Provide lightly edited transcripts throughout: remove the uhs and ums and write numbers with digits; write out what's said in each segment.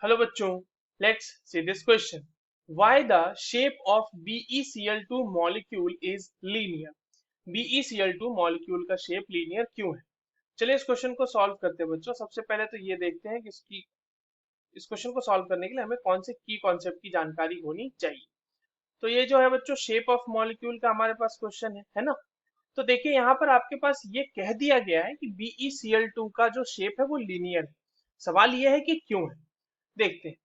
Hello बच्चों, let's see this question. Why the shape of BeCl2 molecule is linear? BeCl2 molecule का shape linear क्यों है? चलिए इस क्वेश्चन को सॉल्व करते हैं बच्चों। सबसे पहले तो ये देखते हैं कि इस क्वेश्चन को सॉल्व करने के लिए हमें कौन से की कॉन्सेप्ट की जानकारी होनी चाहिए। तो ये जो है बच्चों शेप ऑफ मॉलिक्यूल का हमारे पास क्वेश्चन है ना। तो देखिए यहाँ पर आपके पास ये कह दिया गया है कि BeCl2 का जो शेप है वो लीनियर है। सवाल ये है कि क्यों है, देखते हैं।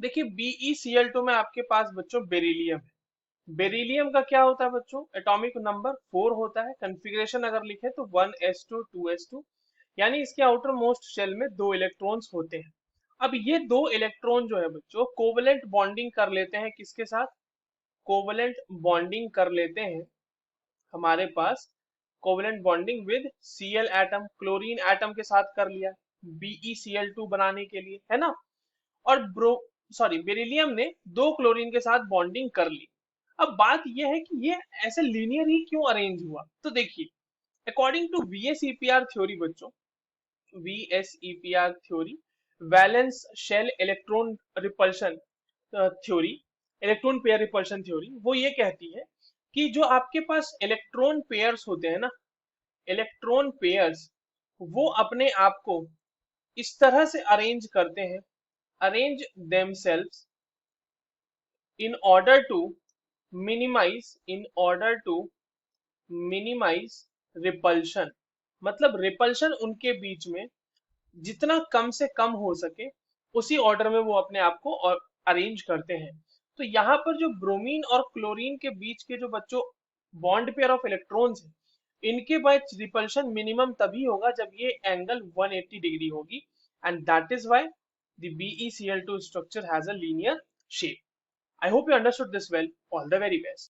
देखिए BeCl2 में आपके पास बच्चों बेरिलियम है। बेरिलियम का क्या होता है बच्चों? एटॉमिक नंबर 4 होता है। कॉन्फ़िगरेशन अगर लिखे तो 1s2 2s2, यानी इसके आउटर मोस्ट शेल में 2 इलेक्ट्रॉन्स होते हैं। अब ये 2 इलेक्ट्रॉन जो है बच्चों कोवलेंट बॉन्डिंग कर लेते हैं। किसके साथ? कोवलेंट बॉन्डिंग कर लेते हैं हमारे पास। Covalent bonding with Cl atom, chlorine atom के साथ कर लिया BeCl2 बनाने के लिए, है ना। और बेरिलियम ने 2 क्लोरीन के साथ बॉन्डिंग कर ली। अब बात यह है कि ये ऐसे लीनियर ही क्यों अरेंज हुआ? तो देखिए, अकॉर्डिंग टू VSEPR थ्योरी बच्चों, VSEPR theory, valence shell electron repulsion theory, electron pair repulsion theory, वो ये कहती है कि जो आपके पास इलेक्ट्रॉन पेयर्स होते हैं ना, इलेक्ट्रॉन पेयर्स, वो अपने आप को इस तरह से अरेंज करते हैं, arrange themselves in order to minimize repulsion। मतलब रिपल्शन उनके बीच में जितना कम से कम हो सके उसी ऑर्डर में वो अपने आप को और अरेंज करते हैं। तो यहाँ पर जो ब्रोमीन और क्लोरीन के बीच के जो बच्चों बॉन्ड पेयर ऑफ इलेक्ट्रॉन्स है, इनके बीच रिपल्शन मिनिमम तभी होगा जब ये एंगल 180 डिग्री होगी, and that is why the BeCl2 structure has a linear shape. I hope you understood this well. All the very best.